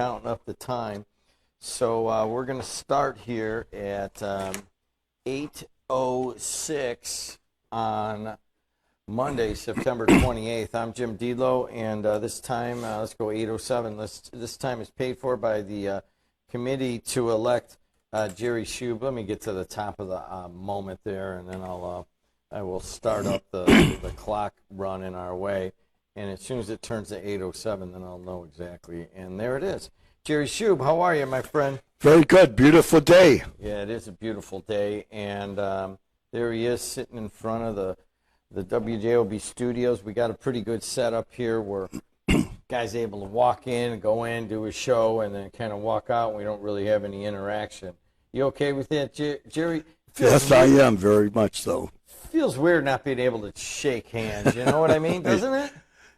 counting up the time. So we're going to start here at 8:06 on Monday, September 28th. I'm Jim Dedelow, and this time, let's go 8:07. This time is paid for by the committee to elect Jerry Scheub. Let me get to the top of the moment there, and then I will start up the clock running our way. And as soon as it turns to 8:07, then I'll know exactly. And there it is. Jerry Scheub, how are you, my friend? Very good. Beautiful day. Yeah, it is a beautiful day. And there he is sitting in front of the WJOB studios. We got a pretty good setup here where guy's able to walk in, go in, do a show, and then kind of walk out. And we don't really have any interaction. You okay with that, Jerry? Yes, I am, very much so. Feels weird not being able to shake hands. You know what I mean, doesn't it?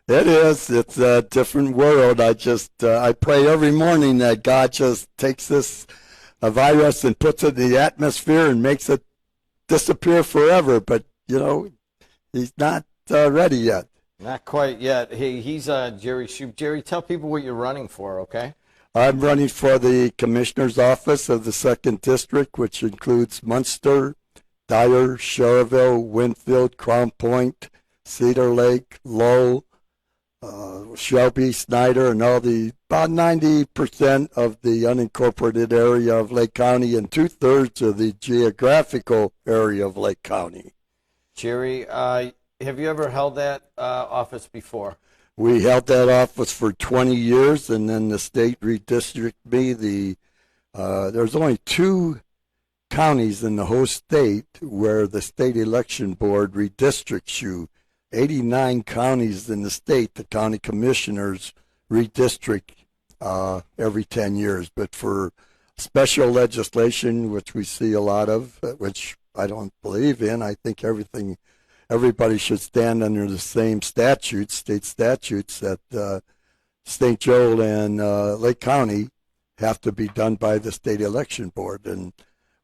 It is. It's a different world. I pray every morning that God just takes this virus and puts it in the atmosphere and makes it disappear forever. But, he's not ready yet. Not quite yet. Hey, he's Jerry Scheub. Jerry, tell people what you're running for, okay? I'm running for the Commissioner's Office of the 2nd District, which includes Munster, Dyer, Schererville, Winfield, Crown Point, Cedar Lake, Lowell, Shelby, Snyder, and about 90% of the unincorporated area of Lake County and 2/3 of the geographical area of Lake County. Jerry, have you ever held that office before? We held that office for 20 years, and then the state redistricted me. There's only 2 counties in the whole state where the state election board redistricts you. 89 counties in the state, the county commissioners redistrict every 10 years. But for special legislation, which we see a lot of, which I don't believe in, I think everybody should stand under the same statutes, state statutes, that St. Joe and Lake County have to be done by the state election board. And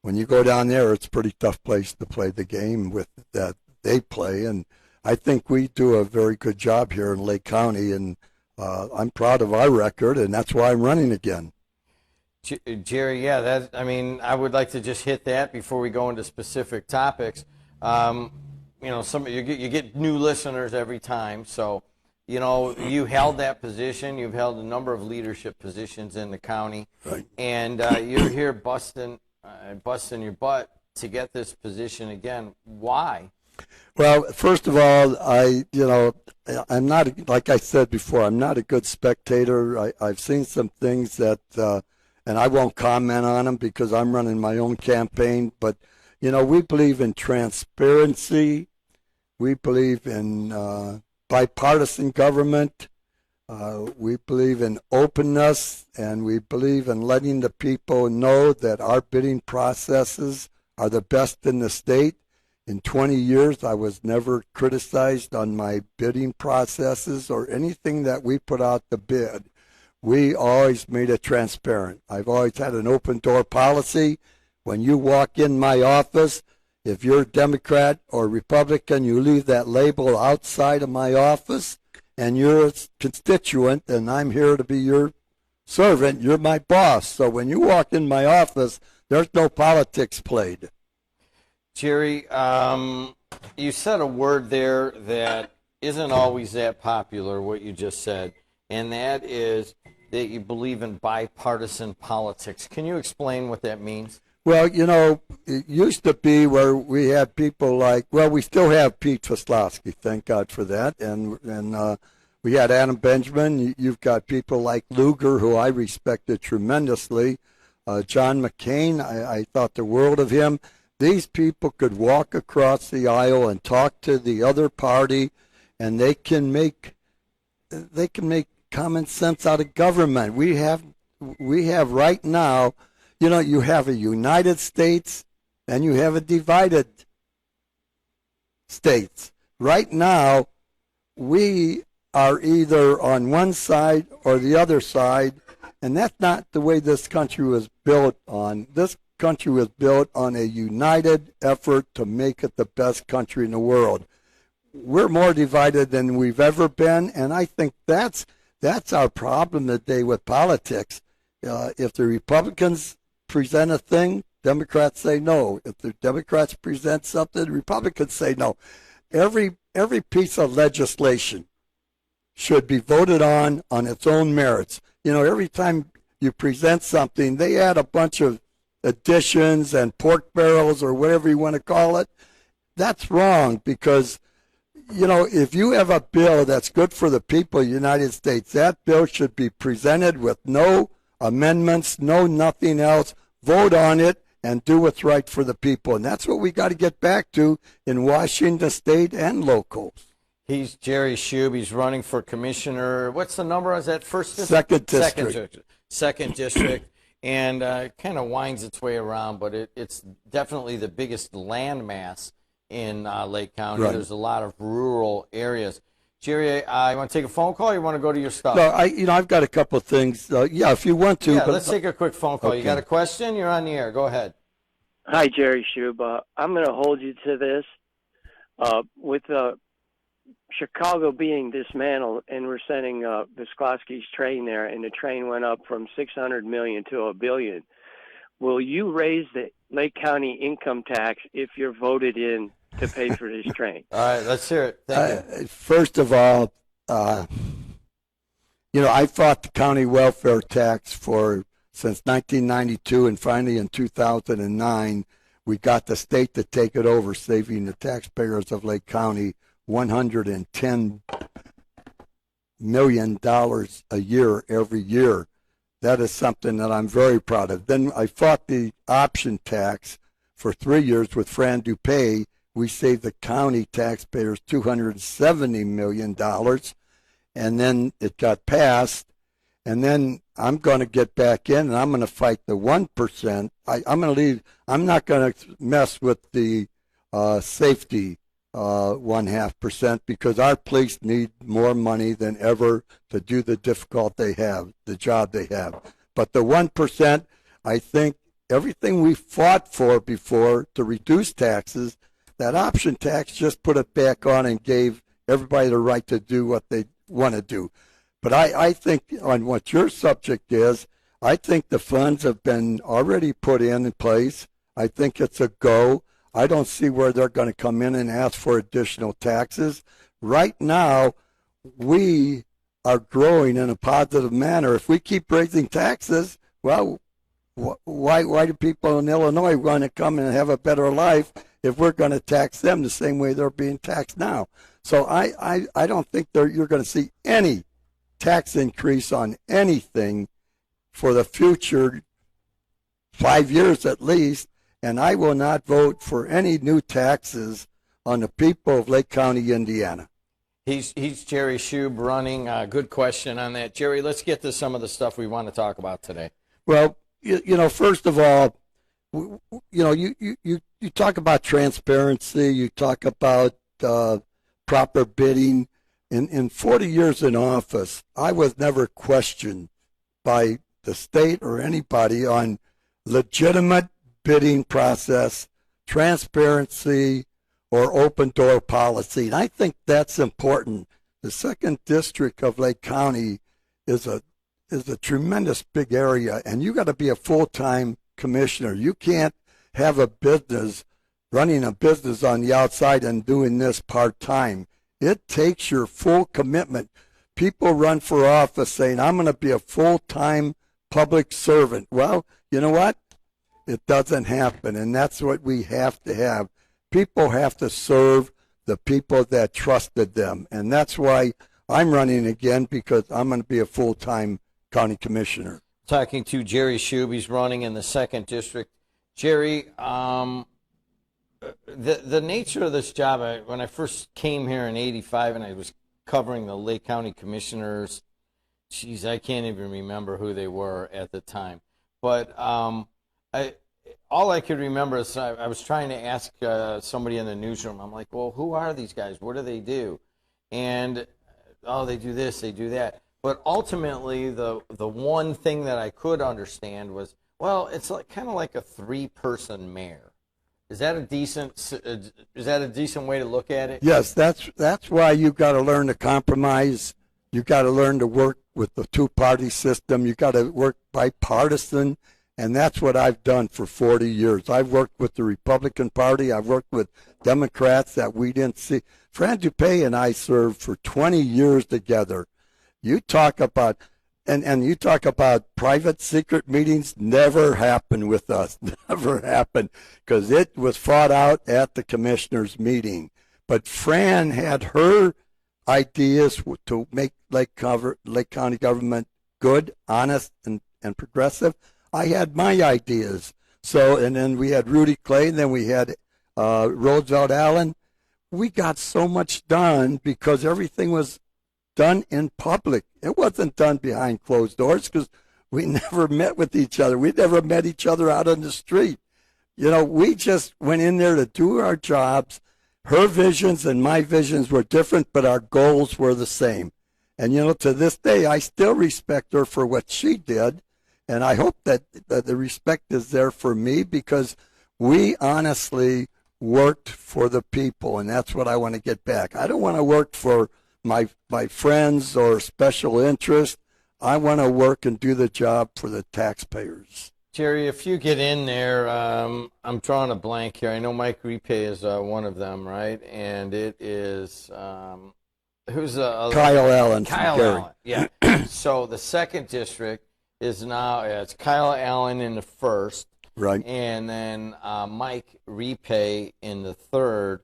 when you go down there, it's a pretty tough place to play the game with that they play. And I think we do a very good job here in Lake County, and I'm proud of our record, and that's why I'm running again. Jerry, yeah, I would like to just hit that before we go into specific topics. You get new listeners every time, so you held that position. You've held a number of leadership positions in the county, right? And you're here busting your butt to get this position again. Why? Well, first of all, I'm not, like I said before, I'm not a good spectator. I've seen some things that, and I won't comment on them because I'm running my own campaign. But, we believe in transparency. We believe in bipartisan government. We believe in openness, and we believe in letting the people know that our bidding processes are the best in the state. In 20 years, I was never criticized on my bidding processes or anything that we put out to bid. We always made it transparent. I've always had an open door policy. When you walk in my office, if you're a Democrat or Republican, you leave that label outside of my office, and you're a constituent, and I'm here to be your servant. You're my boss. So when you walk in my office, there's no politics played. Jerry, you said a word there that isn't always that popular, what you just said, and that is that you believe in bipartisan politics. Can you explain what that means? Well, it used to be where we had people we still have Pete Veslowski, thank God for that, and we had Adam Benjamin. You've got people like Lugar, who I respected tremendously. John McCain, I thought the world of him. These people could walk across the aisle and talk to the other party, and they can make common sense out of government. We have right now, you have a United States and you have a divided states. Right now, we are either on one side or the other side, and that's not the way this country was built on. This country was built on a united effort to make it the best country in the world. We're more divided than we've ever been, and I think that's our problem today with politics. If the Republicans present a thing, Democrats say no. If the Democrats present something, Republicans say no. Every piece of legislation should be voted on its own merits. You know, every time you present something, they add a bunch of additions and pork barrels or whatever you want to call it. That's wrong because, you know, if you have a bill that's good for the people of the United States, that bill should be presented with no amendments, no nothing else. Vote on it and do what's right for the people. And that's what we got to get back to in Washington State and local. He's Jerry Scheub. He's running for commissioner. What's the number? Is that first district? Second district. And it kind of winds its way around, but it's definitely the biggest landmass in Lake County. Right. There's a lot of rural areas. Jerry, you want to take a phone call or you want to go to your stuff? No, I've got a couple of things. Yeah, if you want to. Yeah, let's take a quick phone call. Okay. You got a question? You're on the air. Go ahead. Hi, Jerry Scheub. I'm going to hold you to this. With Chicago being dismantled and we're sending Visclosky's train there, and the train went up from $600 million to $1 billion, will you raise the Lake County income tax if you're voted in to pay for this train? All right, let's hear it. Thank you. First of all, you know, I fought the county welfare tax since 1992, and finally in 2009, we got the state to take it over, saving the taxpayers of Lake County $110 million a year every year. That is something that I'm very proud of. Then I fought the option tax for 3 years with Fran Dupay. We saved the county taxpayers $270 million, and then it got passed. And then I'm going to get back in, and I'm going to fight the 1%. I'm going to leave. I'm not going to mess with the safety 0.5%, because our police need more money than ever to do the job they have. But the 1%, I think everything we fought for before to reduce taxes, that option tax just put it back on and gave everybody the right to do what they want to do. But I think on what your subject is, I think the funds have been already put in place. I think it's a go. I don't see where they're going to come in and ask for additional taxes. Right now, we are growing in a positive manner. If we keep raising taxes, well, why do people in Illinois want to come and have a better life if we're going to tax them the same way they're being taxed now? So I don't think you're going to see any tax increase on anything for the future 5 years at least. And I will not vote for any new taxes on the people of Lake County, Indiana. He's Jerry Scheub running. Good question on that. Jerry, let's get to some of the stuff we want to talk about today. Well, you know, first of all, you know, you talk about transparency. You talk about proper bidding. In 40 years in office, I was never questioned by the state or anybody on legitimate bidding process, transparency, or open door policy. And I think that's important. The 2nd District of Lake County is a tremendous big area, and you got to be a full-time commissioner. You can't have a business, running a business on the outside and doing this part-time. It takes your full commitment. People run for office saying, I'm going to be a full-time public servant. Well, you know what? It doesn't happen, and that's what we have to have. People have to serve the people that trusted them, and that's why I'm running again, because I'm going to be a full-time county commissioner. Talking to Jerry Scheub. He's running in the 2nd District. Jerry, the nature of this job, when I first came here in '85 and I was covering the Lake County commissioners, geez, I can't even remember who they were at the time. But all I could remember is I was trying to ask somebody in the newsroom. I'm like, well, who are these guys? What do they do? And, oh, they do this, they do that. But ultimately, the one thing that I could understand was, well, it's like kind of like a 3-person mayor. Is that a decent way to look at it? Yes, that's why you've got to learn to compromise. You've got to learn to work with the two-party system. You got to work bipartisan, and that's what I've done for 40 years. I've worked with the Republican Party. I've worked with Democrats that we didn't see. Fran Dupé and I served for 20 years together. You talk about, and you talk about private secret meetings, never happened with us. Never happened, because it was fought out at the commissioners' meeting. But Fran had her ideas to make Lake County government good, honest, and progressive. I had my ideas. So, and then we had Rudy Clay, and then we had Roosevelt Allen. We got so much done because everything was done in public. It wasn't done behind closed doors because we never met with each other. We never met each other out on the street. You know, we just went in there to do our jobs. Her visions and my visions were different, but our goals were the same. And, you know, to this day, I still respect her for what she did. And I hope that the respect is there for me, because we honestly worked for the people. And that's what I want to get back. I don't want to work for my friends or special interest. I want to work and do the job for the taxpayers. Jerry, if you get in there, I'm drawing a blank here. I know Mike Ripe is one of them, right? And it is, who's Kyle Allen. Kyle Allen, yeah. So the second district is now, it's Kyle Allen in the first. Right. And then Mike Ripe in the third.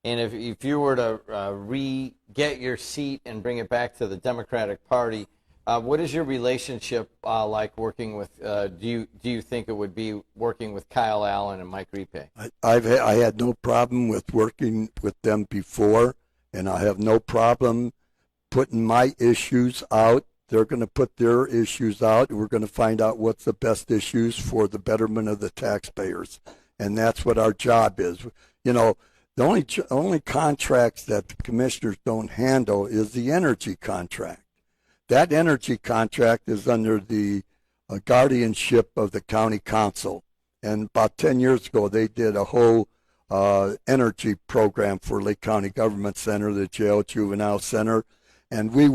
And if you were to get your seat and bring it back to the Democratic Party, what is your relationship like working with? Do you think it would be working with Kyle Allen and Mike Ripe? I had no problem with working with them before, and I have no problem putting my issues out. They're going to put their issues out. We're going to find out what's the best issues for the betterment of the taxpayers, and that's what our job is. You know, the only contracts that the commissioners don't handle is the energy contract. That energy contract is under the guardianship of the county council. And about 10 years ago, they did a whole energy program for Lake County Government Center, the jail, juvenile center. And we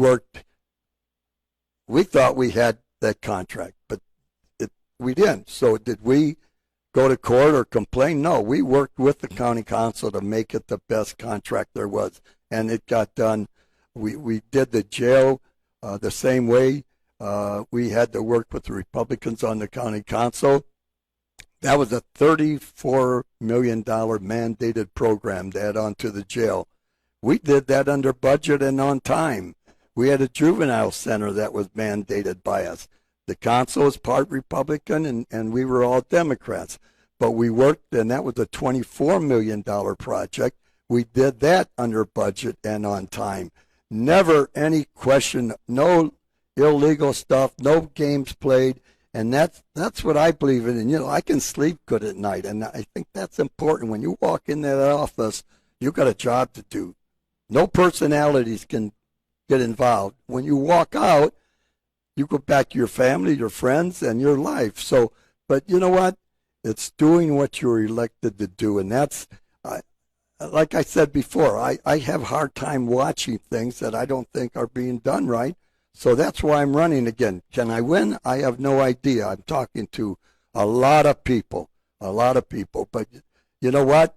thought we had that contract, but we didn't. So did we go to court or complain? No, we worked with the county council to make it the best contract there was. And it got done. We did the jail the same way. We had to work with the Republicans on the county council. That was a $34 million mandated program to add on to the jail. We did that under budget and on time. We had a juvenile center that was mandated by us. The council was part Republican, and we were all Democrats. But we worked, and that was a $24 million project. We did that under budget and on time. Never any question, no illegal stuff, no games played, and that's what I believe in. And, you know, I can sleep good at night, and I think that's important. When you walk in that office, you've got a job to do. No personalities can get involved. When you walk out, you go back to your family, your friends, and your life. So, but you know what? It's doing what you're elected to do, and that's, like I said before, I have a hard time watching things that I don't think are being done right. So that's why I'm running again. Can I win? I have no idea. I'm talking to a lot of people. But you know what?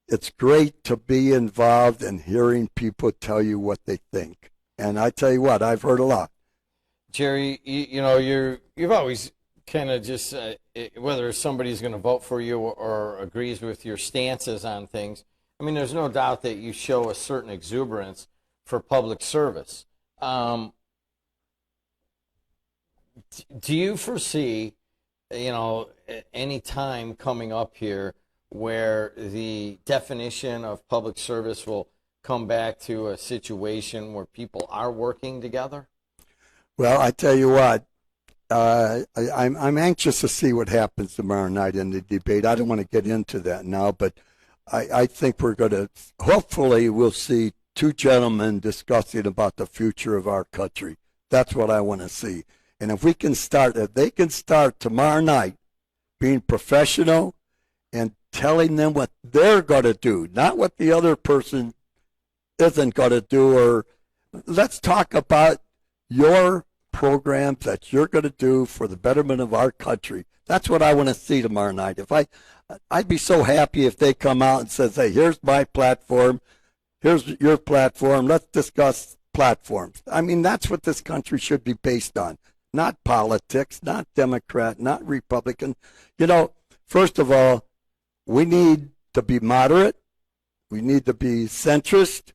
It's great to be involved and hearing people tell you what they think. And I tell you what, I've heard a lot. Jerry, you know, you've always kind of just, whether somebody's going to vote for you or agrees with your stances on things, I mean, there's no doubt that you show a certain exuberance for public service. Do you foresee, you know, any time coming up here where the definition of public service will come back to a situation where people are working together? Well, I tell you what, I'm anxious to see what happens tomorrow night in the debate. I don't want to get into that now, but I think we're going to, hopefully we'll see two gentlemen discussing about the future of our country. That's what I want to see. And if they can start tomorrow night being professional and telling them what they're going to do, not what the other person isn't going to do, or let's talk about your programs that you're going to do for the betterment of our country. That's what I want to see tomorrow night. I'd be so happy if they come out and says, hey, here's my platform, here's your platform, let's discuss platforms. I mean, that's what this country should be based on, not politics, not Democrat, not Republican. You know, first of all, we need to be moderate. We need to be centrist.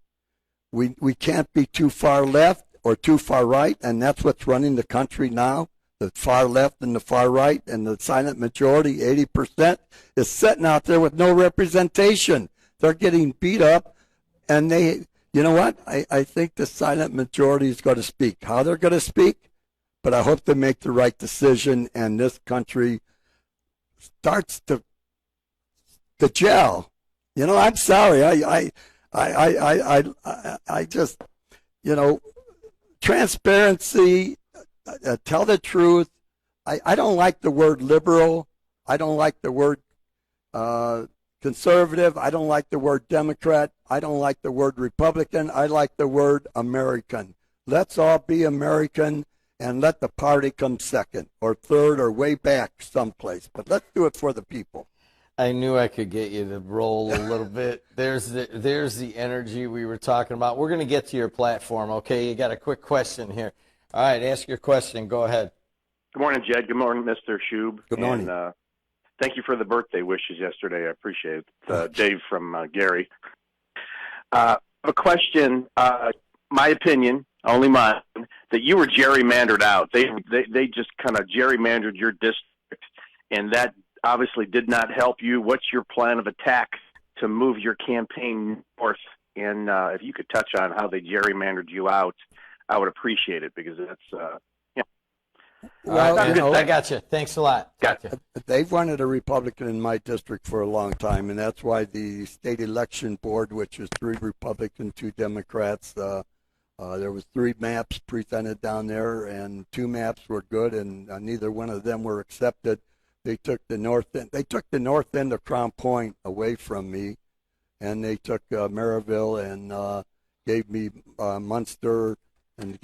We can't be too far left or too far right, and that's what's running the country now. The far left and the far right and the silent majority, 80%, is sitting out there with no representation. They're getting beat up, and you know what? I think the silent majority is going to speak. How they're going to speak, but I hope they make the right decision, and this country starts to gel. You know, I'm sorry. I just, you know, transparency, tell the truth. I don't like the word liberal. I don't like the word conservative. I don't like the word Democrat. I don't like the word Republican. I like the word American. Let's all be American and let the party come second or third or way back someplace. But let's do it for the people. I knew I could get you to roll a little bit. There's the energy we were talking about. We're going to get to your platform, okay? You got a quick question here. All right, ask your question. Go ahead. Good morning, Jed. Good morning, Mr. Scheub. Good morning. And, thank you for the birthday wishes yesterday. I appreciate it. Dave from Gary. A question, my opinion, only mine, that you were gerrymandered out. They just kind of gerrymandered your district, and that obviously did not help you. What's your plan of attack to move your campaign north? And if you could touch on how they gerrymandered you out, I would appreciate it, because that's, Well, right, you know, I got you. Thanks a lot. Gotcha. They've wanted a Republican in my district for a long time, and that's why the state election board, which is 3 Republicans, 2 Democrats, there was 3 maps presented down there, and 2 maps were good, and neither one of them were accepted. They took the north end. They took the north end of Crown Point away from me, and they took Maryville and gave me Munster and.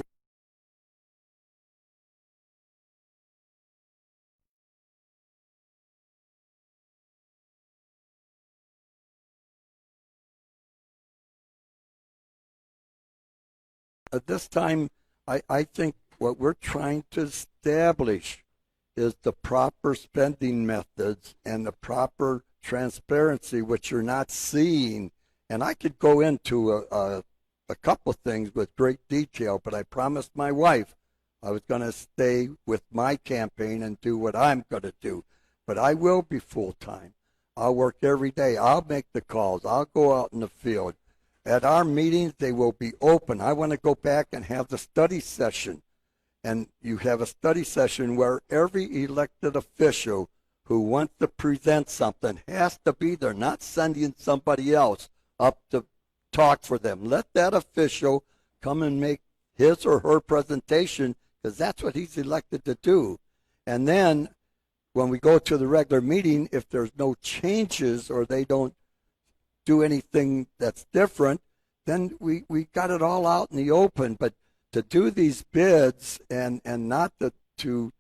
At this time, I think what we're trying to establish is the proper spending methods and the proper transparency, which you're not seeing. And I could go into a couple of things with great detail, but I promised my wife I was going to stay with my campaign and do what I'm going to do. But I will be full-time. I'll work every day. I'll make the calls. I'll go out in the field. At our meetings, they will be open. I want to go back and have the study session. And you have a study session where every elected official who wants to present something has to be there, not sending somebody else up to talk for them. Let that official come and make his or her presentation, because that's what he's elected to do. And then when we go to the regular meeting, if there's no changes or they don't do anything that's different, then we got it all out in the open. But to do these bids and not to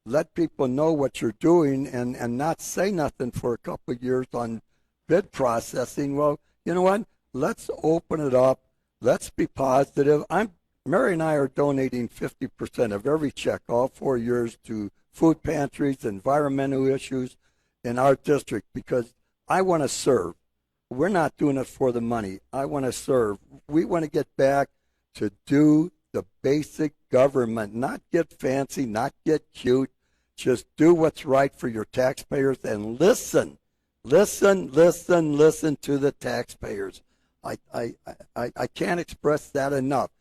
let people know what you're doing and not say nothing for a couple of years on bid processing, well, you know what? Let's open it up. Let's be positive. Mary and I are donating 50% of every check, all 4 years, to food pantries, environmental issues in our district, because I want to serve. We're not doing it for the money. I want to serve. We want to get back to do the basic government, not get fancy, not get cute. Just do what's right for your taxpayers and listen to the taxpayers. I can't express that enough.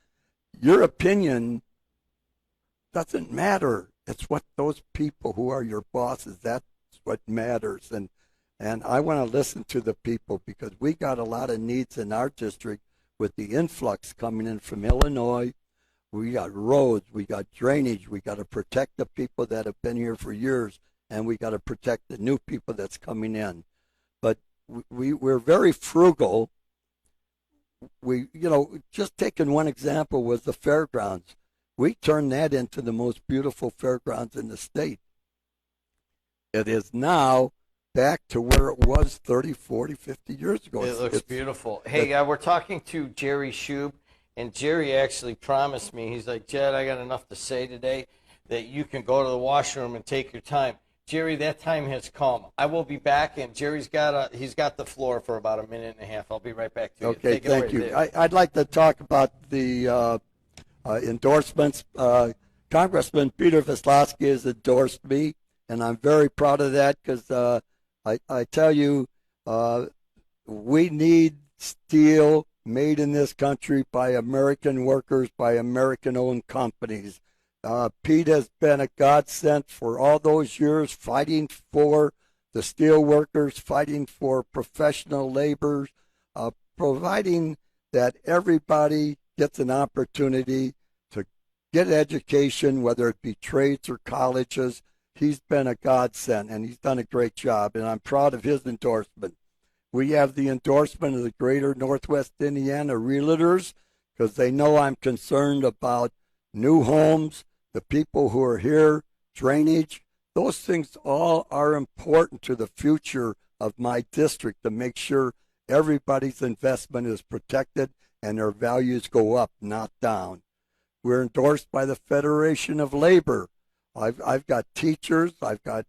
Your opinion doesn't matter. It's what those people who are your bosses, that's what matters. And I want to listen to the people, because we got a lot of needs in our district with the influx coming in from Illinois. We got roads, we got drainage, we got to protect the people that have been here for years, and we got to protect the new people that's coming in. But we're very frugal. Just taking one example was the fairgrounds. We turned that into the most beautiful fairgrounds in the state. It is now back to where it was 30, 40, 50 years ago. It looks beautiful. Hey, we're talking to Jerry Scheub, and Jerry actually promised me, he's like, Jed, I got enough to say today that you can go to the washroom and take your time. Jerry, that time has come. I will be back, and Jerry's he's got the floor for about a minute and a half. I'll be right back to you. Okay, thank you. I'd like to talk about the endorsements. Congressman Peter Veslowski has endorsed me, and I'm very proud of that because I tell you, we need steel made in this country by American workers, by American-owned companies. Pete has been a godsend for all those years fighting for the steel workers, fighting for professional labor, providing that everybody gets an opportunity to get education, whether it be trades or colleges. He's been a godsend, and he's done a great job, and I'm proud of his endorsement. We have the endorsement of the Greater Northwest Indiana Realtors because they know I'm concerned about new homes, the people who are here, drainage. Those things all are important to the future of my district to make sure everybody's investment is protected and their values go up, not down. We're endorsed by the Federation of Labor. I've got teachers, I've got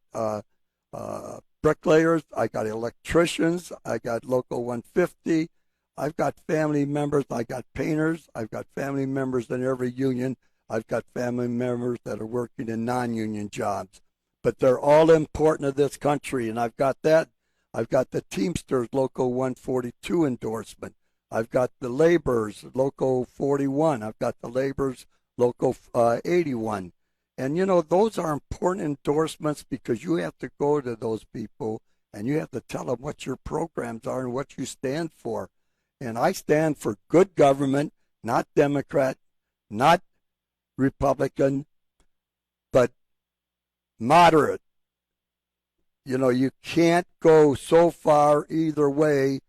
bricklayers, I got electricians, I got Local 150, I've got family members, I got painters, I've got family members in every union, I've got family members that are working in non-union jobs. But they're all important to this country, and I've got that. I've got the Teamsters Local 142 endorsement. I've got the laborers Local 41. I've got the laborers Local 81. And, you know, those are important endorsements because you have to go to those people and you have to tell them what your programs are and what you stand for. And I stand for good government, not Democrat, not Republican, but moderate. You know, you can't go so far either way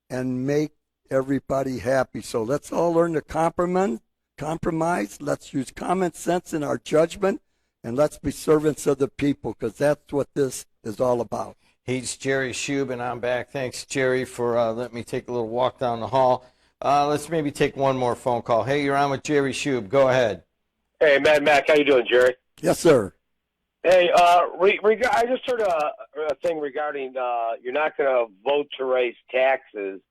and make everybody happy. So let's all learn to compromise. Let's use common sense in our judgment, and let's be servants of the people, because that's what this is all about. He's Jerry Scheub, and I'm back. Thanks, Jerry, for letting me take a little walk down the hall. Let's maybe take one more phone call. Hey, you're on with Jerry Scheub. Go ahead. Hey, Mad Mac, how you doing, Jerry? Yes, sir. Hey, I just heard a thing regarding you're not going to vote to raise taxes.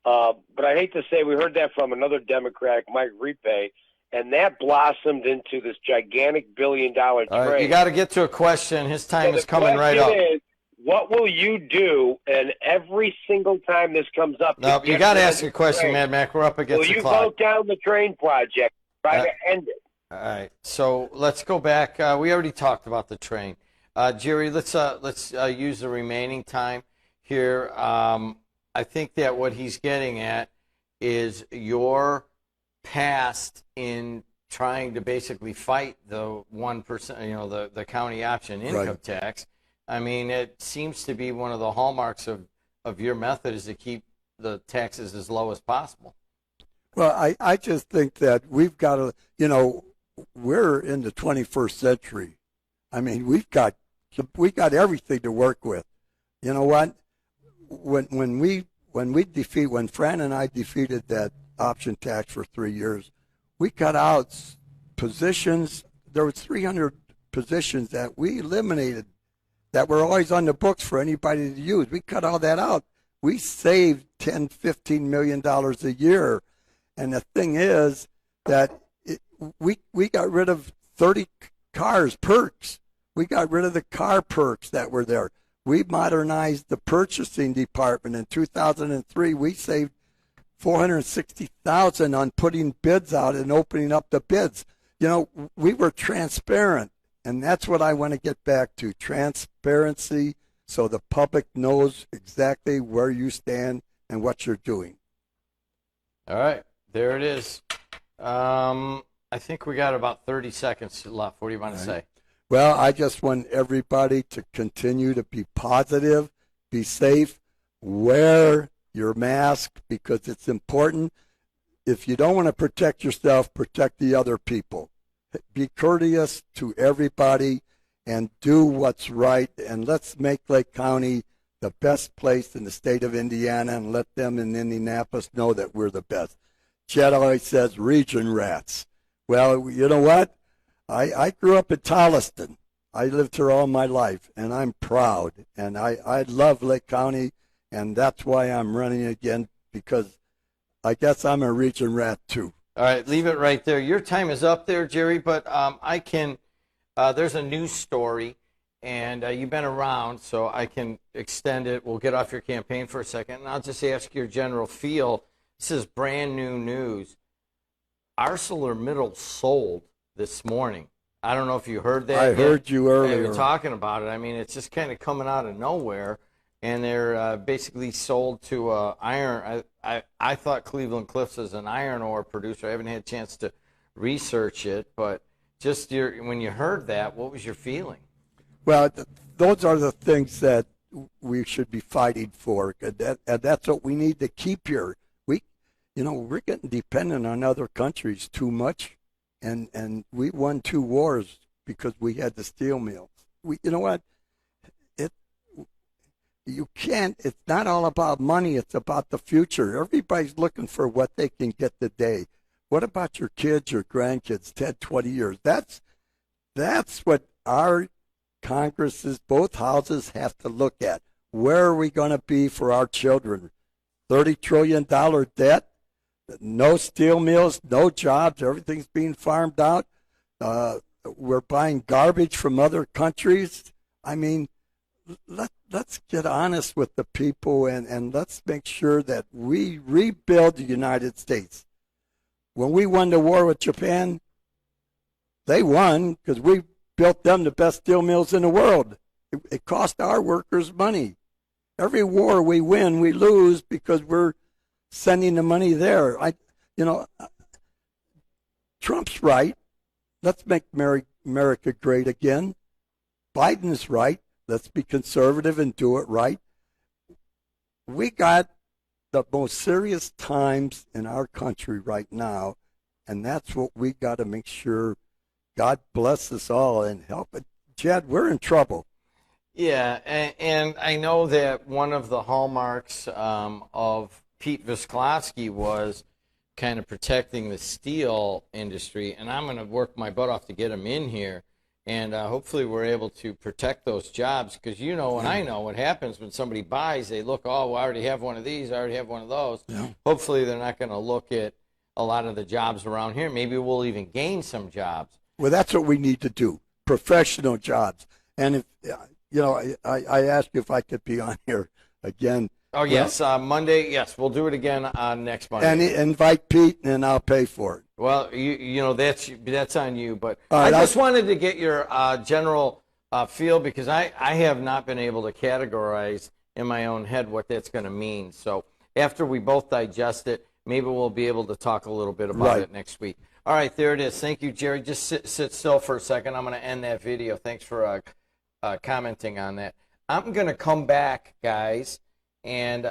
But I hate to say we heard that from another Democrat, Mike Ripe, and that blossomed into this gigantic billion-dollar trade. You got to get to a question. His time is coming right up. Is, what will you do? And every single time this comes up, no, you got to ask a question, Mad Mac. We're up against the clock. Will you vote down the train project? Try to end it. All right. So let's go back. We already talked about the train. Jerry, let's use the remaining time here. I think that what he's getting at is your past in trying to basically fight the 1%, the county option income tax. I mean, it seems to be one of the hallmarks of your method is to keep the taxes as low as possible. Well, I just think that we've got to, we're in the 21st century. I mean, we got everything to work with. You know what? When Fran and I defeated that option tax for 3 years, we cut out positions. There were 300 positions that we eliminated that were always on the books for anybody to use. We cut all that out. We saved $10-15 million a year. And the thing is that we got rid of 30 cars perks. We got rid of the car perks that were there. We modernized the purchasing department. In 2003, we saved $460,000 on putting bids out and opening up the bids. We were transparent, and that's what I want to get back to, transparency, so the public knows exactly where you stand and what you're doing. All right, there it is. I think we got about 30 seconds left. What do you want to say? Well, I just want everybody to continue to be positive, be safe, wear your mask because it's important. If you don't want to protect yourself, protect the other people. be courteous to everybody and do what's right. And let's make Lake County the best place in the state of Indiana and let them in Indianapolis know that we're the best. Chet always says region rats. Well, you know what? I grew up in Tolliston. I lived here all my life, and I'm proud. And I love Lake County, and that's why I'm running again, because I guess I'm a region rat too. All right, leave it right there. Your time is up there, Jerry, but I can, there's a news story, and you've been around, so I can extend it. We'll get off your campaign for a second, and I'll just ask your general feel. This is brand new news. ArcelorMittal sold this morning. I don't know if you heard that. I heard you earlier. You were talking about it. I mean, it's just kind of coming out of nowhere, and they're basically sold to iron. I thought Cleveland Cliffs is an iron ore producer. I haven't had a chance to research it, but just when you heard that, what was your feeling? Well, those are the things that we should be fighting for, and that's what we need to keep here. We're getting dependent on other countries too much, and we won 2 wars because we had the steel mills. You know what? You can't. It's not all about money. It's about the future. Everybody's looking for what they can get today. What about your kids, your grandkids, 10, 20 years? That's what our Congresses, both houses, have to look at. Where are we going to be for our children? $30 trillion debt, no steel mills, no jobs, everything's being farmed out. We're buying garbage from other countries. I mean, let's get honest with the people, and let's make sure that we rebuild the United States. When we won the war with Japan, they won because we built them the best steel mills in the world. It cost our workers money. Every war we win, we lose because we're sending the money there. Trump's right. Let's make America great again. Biden's right. Let's be conservative and do it right. We got the most serious times in our country right now, and that's what we got to make sure. God bless us all and help it. Chad, we're in trouble. Yeah, and I know that one of the hallmarks of Pete Visclosky was kind of protecting the steel industry, and I'm going to work my butt off to get him in here, and hopefully we're able to protect those jobs, because you know and I know what happens when somebody buys. They look, oh, I already have one of these, I already have one of those. Yeah. Hopefully they're not going to look at a lot of the jobs around here. Maybe we'll even gain some jobs. Well, that's what we need to do, professional jobs. And if I asked you if I could be on here again. Oh, yes, Monday. Yes, we'll do it again next Monday. And invite Pete, and I'll pay for it. Well, that's on you. But right, I just wanted to get your general feel, because I have not been able to categorize in my own head what that's going to mean. So after we both digest it, maybe we'll be able to talk a little bit about it next week. All right, there it is. Thank you, Jerry. Just sit still for a second. I'm going to end that video. Thanks for commenting on that. I'm going to come back, guys, and